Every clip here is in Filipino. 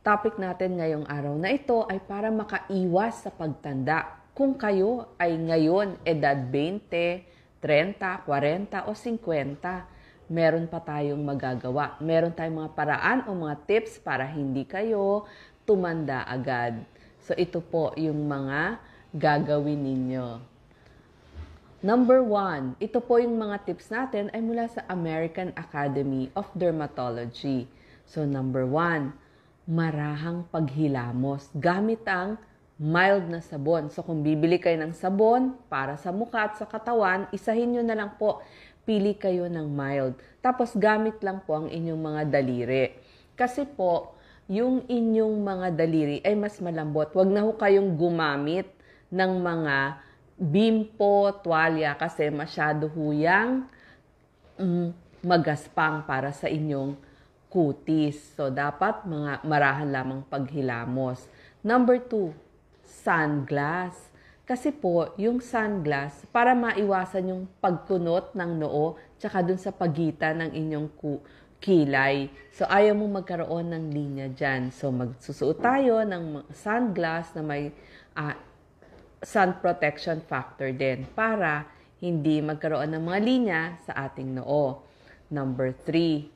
Topic natin ngayong araw na ito ay para makaiwas sa pagtanda. Kung kayo ay ngayon edad 20, 30, 40 o 50, meron pa tayong magagawa. Meron tayong mga paraan o mga tips para hindi kayo tumanda agad. So ito po yung mga gagawin ninyo. Number 1, ito po yung mga tips natin ay mula sa American Academy of Dermatology. So number 1, marahang paghilamos gamit ang mild na sabon. So kung bibili kayo ng sabon para sa mukha at sa katawan, isahin nyo na lang po, pili kayo ng mild. Tapos gamit lang po ang inyong mga daliri. Kasi po, yung inyong mga daliri ay mas malambot. Huwag na ho kayong gumamit ng mga bimpo, tuwalya kasi masyado huyang magaspang para sa inyong kutis. So, dapat mga marahan lamang paghilamos. Number 2, sunglass. Kasi po, yung sunglass, para maiwasan yung pagkunot ng noo, tsaka dun sa pagitan ng inyong kilay. So, ayaw mo magkaroon ng linya dyan. So, magsusuot tayo ng sunglass na may sun protection factor din para hindi magkaroon ng mga linya sa ating noo. Number 3,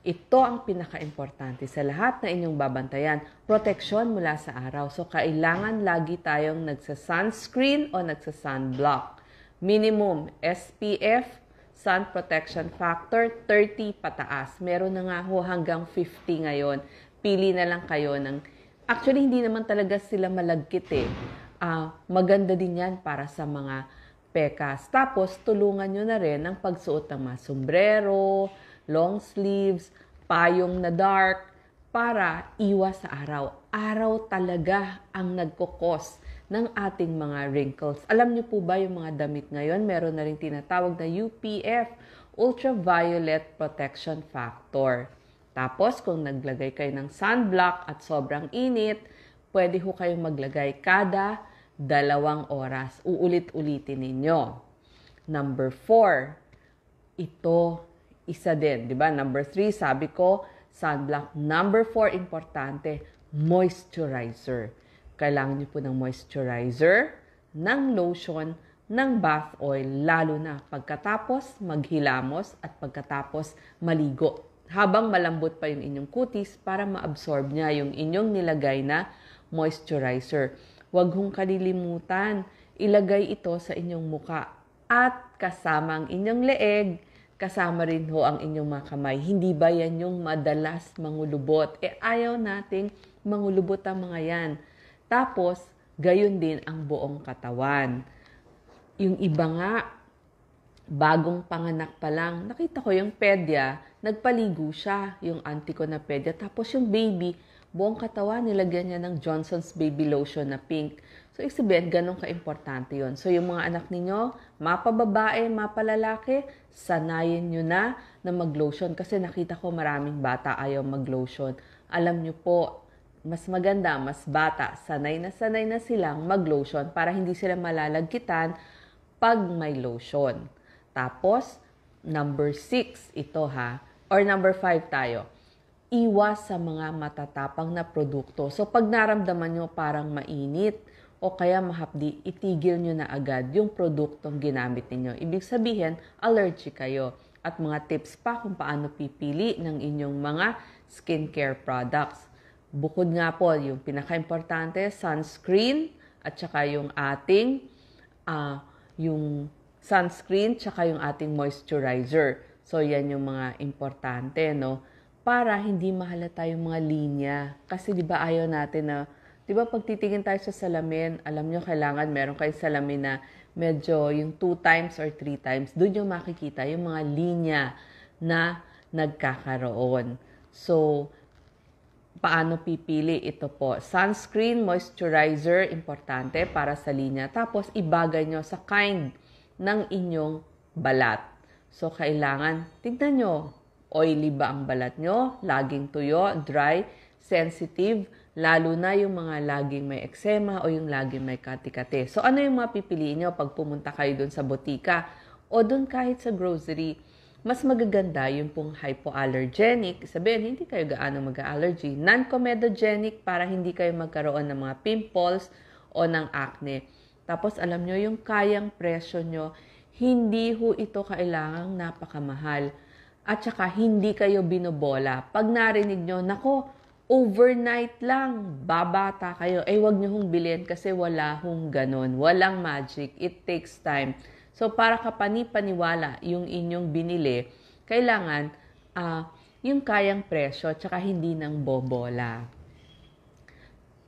ito ang pinaka-importante sa lahat na inyong babantayan, proteksyon mula sa araw. So, kailangan lagi tayong nagsa-sunscreen o nagsa-sunblock. Minimum SPF, Sun Protection Factor, 30 pataas. Meron na nga ho hanggang 50 ngayon. Pili na lang kayo ng... Actually, hindi naman talaga sila malagkit eh. Maganda din yan para sa mga pekas. Tapos, tulungan nyo na rin ang pagsuot ng mga sombrero, long sleeves, payong na dark, para iwas sa araw. Araw talaga ang nagkukos ng ating mga wrinkles. Alam niyo po ba yung mga damit ngayon, meron na rin tinatawag na UPF, Ultraviolet Protection Factor. Tapos, kung naglagay kayo ng sunblock at sobrang init, pwede ho kayong maglagay kada 2 oras. Uulit-ulitin ninyo. Number 4, ito, isa din, di ba? Number 3, sabi ko, sunblock. Number 4, importante, moisturizer. Kailangan niyo po ng moisturizer, ng lotion, ng bath oil, lalo na pagkatapos maghilamos at pagkatapos maligo. Habang malambot pa yung inyong kutis para ma-absorb niya yung inyong nilagay na moisturizer. Huwag hong kalilimutan, ilagay ito sa inyong muka at kasama ang inyong leeg, kasama rin ho ang inyong mga kamay. Hindi ba yan yung madalas mangulubot? Ayaw nating mangulubot ang mga yan. Tapos, gayon din ang buong katawan. Yung iba nga, bagong panganak pa lang, nakita ko yung pedya, nagpaligo siya, yung auntie ko na pedya. Tapos yung baby, buong katawan, nilagyan niya ng Johnson's Baby Lotion na pink. So, ibig sabihin, ganun ka-importante yun. So, yung mga anak ninyo, mapababae, mapalalaki, sanayin nyo na mag-lotion. Kasi nakita ko maraming bata ayaw mag-lotion. Alam nyo po, mas maganda, mas bata, sanay na silang mag-lotion para hindi sila malalagkitan pag may lotion. Tapos, number 6, ito ha, or number 5 tayo. Iwas sa mga matatapang na produkto. So, pag naramdaman nyo parang mainit o kaya mahapdi, itigil nyo na agad yung produktong ginamit ninyo. Ibig sabihin, allergic kayo. At mga tips pa kung paano pipili ng inyong mga skincare products. Bukod nga po, yung pinaka-importante, sunscreen at saka yung ating yung sunscreen tsaka yung ating moisturizer. So, yan yung mga importante, no? Para hindi mahalata yung mga linya. Kasi di ba ayaw natin na, di ba pag titingin tayo sa salamin, alam nyo kailangan meron kayong salamin na medyo yung 2 times or 3 times, doon yung makikita yung mga linya na nagkakaroon. So, paano pipili? Ito po, sunscreen, moisturizer, importante para sa linya. Tapos, ibagay nyo sa kind ng inyong balat. So, kailangan, tignan nyo, oily ba ang balat nyo? Laging tuyo, dry, sensitive, lalo na yung mga laging may eksema o yung laging may kati-kati. So, ano yung mga pipiliin nyo pag pumunta kayo dun sa botika o dun kahit sa grocery? mas magaganda yung pong hypoallergenic. Sabihin, hindi kayo gaano mag-allergy. Non-comedogenic para hindi kayo magkaroon ng mga pimples o ng acne. Tapos alam nyo, yung kayang presyo nyo, hindi ho ito kailangang napakamahal. At saka hindi kayo binobola. Pag narinig nyo, nako, overnight lang, babata kayo. Wag nyo hong bilhin kasi wala hong ganon. Walang magic. It takes time. So, para kapani-paniwala yung inyong binili, kailangan yung kayang presyo at saka hindi nang bobola.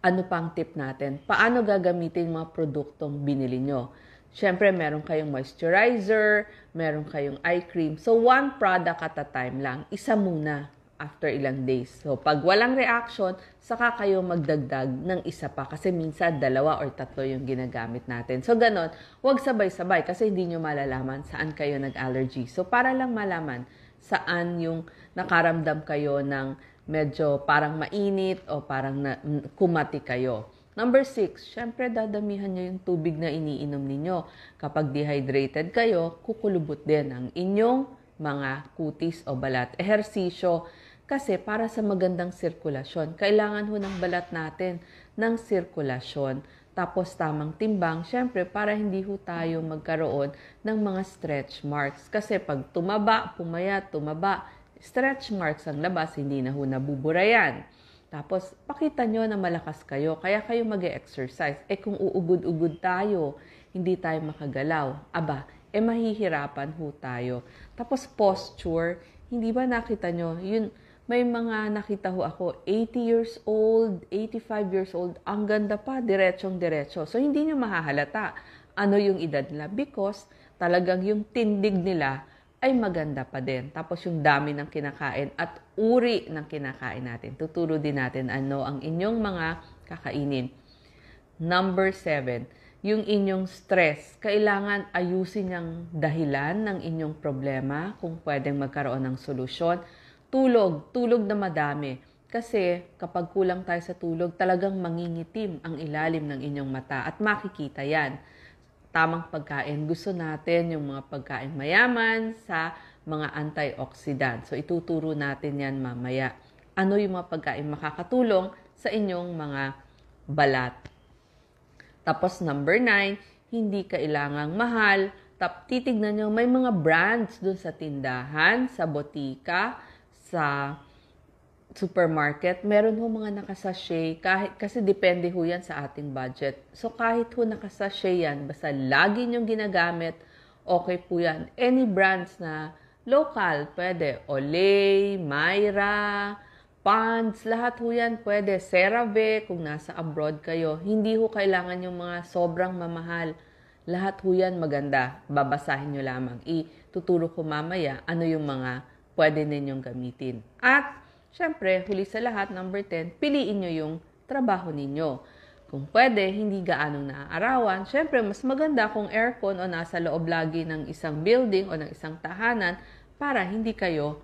Ano pang tip natin? Paano gagamitin mga produktong binili nyo? Siyempre, meron kayong moisturizer, meron kayong eye cream. So, one product at a time lang. Isa muna after ilang days. So, pag walang reaction, saka kayo magdagdag ng isa pa. Kasi minsan, 2 or 3 yung ginagamit natin. So, ganon. Huwag sabay-sabay kasi hindi nyo malalaman saan kayo nag-allergy. So, para lang malaman saan yung nakaramdam kayo ng medyo parang mainit o parang kumati kayo. Number 6, syempre dadamihan nyo yung tubig na iniinom ninyo. Kapag dehydrated kayo, kukulubot din ang inyong mga kutis o balat. Ehersisyo kasi para sa magandang sirkulasyon. Kailangan ho ng balat natin ng sirkulasyon. Tapos tamang timbang, syempre para hindi ho tayo magkaroon ng mga stretch marks. Kasi pag tumaba, pumayat, tumaba, stretch marks ang labas, hindi na ho nabubura yan. Tapos, pakita nyo na malakas kayo, kaya kayo mag-exercise. Kung uugod-ugod tayo, hindi tayo makagalaw, mahihirapan ho tayo. Tapos, posture, hindi ba nakita nyo? Yun, may mga nakita ho ako, 80 years old, 85 years old, ang ganda pa, diretsong-diretso. So, hindi nyo mahahalata ano yung edad nila because talagang yung tindig nila ay maganda pa din. Tapos yung dami ng kinakain at uri ng kinakain natin. Tuturo din natin ano ang inyong mga kakainin. Number 7, yung inyong stress. Kailangan ayusin ang dahilan ng inyong problema kung pwedeng magkaroon ng solusyon. Tulog na madami. Kasi kapag kulang tayo sa tulog, talagang mangingitim ang ilalim ng inyong mata at makikita yan. Tamang pagkain. Gusto natin yung mga pagkain mayaman sa mga antioxidant. So, ituturo natin yan mamaya. Ano yung mga pagkain makakatulong sa inyong mga balat. Tapos, number 9, hindi kailangang mahal. Titignan nyo, may mga brands dun sa tindahan, sa botika, sa supermarket, meron ho mga nakasashay, kasi depende ho yan sa ating budget. So kahit ho nakasashay yan, basta lagi nyong ginagamit, okay po yan. Any brands na local, pwede. Olay, Myra, Ponds, lahat ho yan pwede. CeraVe, kung nasa abroad kayo, hindi ho kailangan yung mga sobrang mamahal. Lahat ho yan maganda. Babasahin nyo lamang. Ituturo ko mamaya ano yung mga pwede ninyong gamitin. At siyempre, huli sa lahat, number 10, piliin nyo yung trabaho ninyo. Kung pwede, hindi gaanong naaarawan. Siyempre, mas maganda kung aircon o nasa loob lagi ng isang building o ng isang tahanan para hindi kayo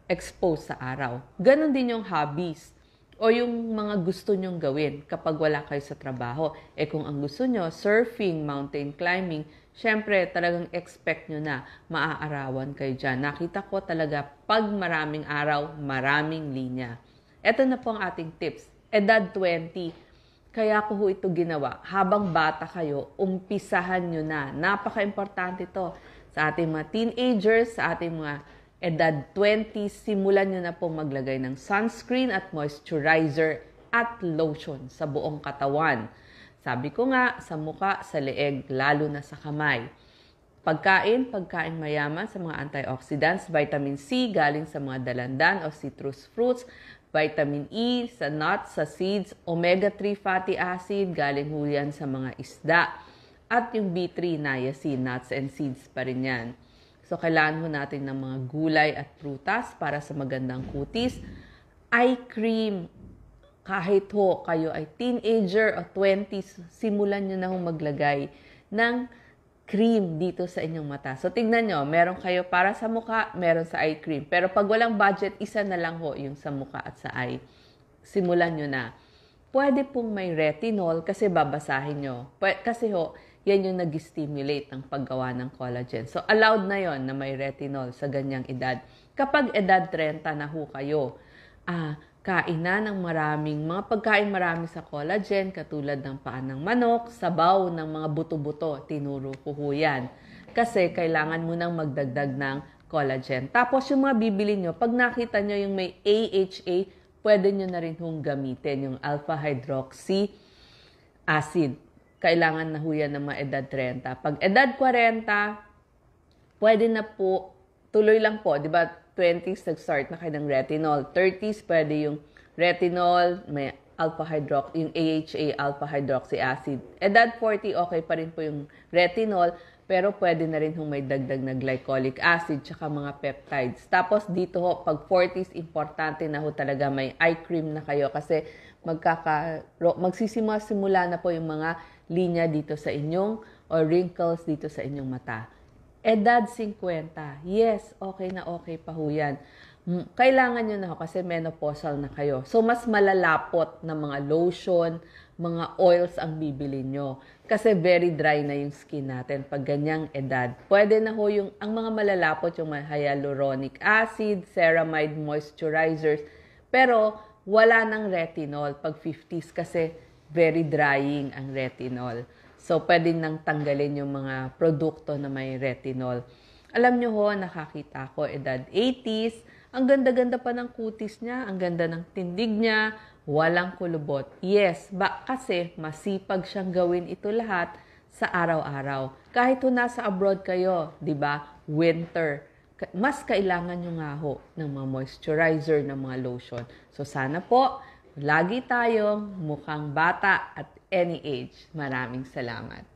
exposed sa araw. Ganon din yung hobbies o yung mga gusto nyong gawin kapag wala kayo sa trabaho. Kung ang gusto nyo, surfing, mountain climbing, siyempre, talagang expect nyo na maaarawan kayo dyan. Nakita ko talaga, pag maraming araw, maraming linya. Ito na po ang ating tips. Edad 20. Kaya ko ito ginawa. Habang bata kayo, umpisahan nyo na. Napaka-importante ito sa ating mga teenagers, sa ating mga edad 20. Simulan nyo na po maglagay ng sunscreen at moisturizer at lotion sa buong katawan. Sabi ko nga, sa muka, sa leeg, lalo na sa kamay. Pagkain mayaman sa mga antioxidants, vitamin C galing sa mga dalandan o citrus fruits, vitamin E sa nuts, sa seeds, omega-3 fatty acid galing ho yan sa mga isda, at yung B3 niacin, nuts and seeds pa rin yan. So, kailangan ho natin ng mga gulay at prutas para sa magandang kutis. Eye cream. Kahit ho kayo ay teenager o 20s, simulan nyo na maglagay ng cream dito sa inyong mata. So, tignan nyo, meron kayo para sa mukha, meron sa eye cream. Pero pag walang budget, isa na lang ho yung sa mukha at sa eye. Simulan nyo na. Pwede pong may retinol kasi babasahin nyo. Kasi ho, yan yung nag-stimulate ng paggawa ng collagen. So, allowed na yon na may retinol sa ganyang edad. Kapag edad 30 na ho kayo, kain na ng mga pagkain marami sa collagen, katulad ng paa ng manok, sabaw ng mga buto-buto, tinuro ko ho yan. Kasi kailangan mo nang magdagdag ng collagen. Tapos yung mga bibili nyo, pag nakita nyo yung may AHA, pwede nyo na rin hong gamitin, yung alpha hydroxy acid. Kailangan na ho yan ng mga edad 30. Pag edad 40, pwede na po, tuloy lang po, di ba? 20s, nag-start na kayo ng retinol. 30s, pwede yung retinol, may yung AHA, alpha hydroxy acid. Edad 40, okay pa rin po yung retinol, pero pwede na rin may dagdag na glycolic acid, tsaka mga peptides. Tapos dito ho, pag 40s, importante na ho talaga may eye cream na kayo kasi magsisimula na po yung mga linya dito sa inyong or wrinkles dito sa inyong mata. Edad 50, yes, okay na okay pa ho yan. Kailangan nyo na ho kasi menopausal na kayo. So, mas malalapot na mga lotion, mga oils ang bibili nyo. Kasi very dry na yung skin natin pag ganyang edad. Pwede na ho ang mga malalapot, yung hyaluronic acid, ceramide moisturizers, pero wala ng retinol pag 50s kasi very drying ang retinol. So, pwede nang tanggalin yung mga produkto na may retinol. Alam nyo ho, nakakita ko, edad 80s, ang ganda-ganda pa ng kutis niya, ang ganda ng tindig niya, walang kulubot. Yes, kasi masipag siyang gawin ito lahat sa araw-araw. Kahit ho nasa abroad kayo, di ba? Winter, mas kailangan nyo nga ho ng mga moisturizer, ng mga lotion. So, sana po, lagi tayong mukhang bata at any age. Maraming salamat.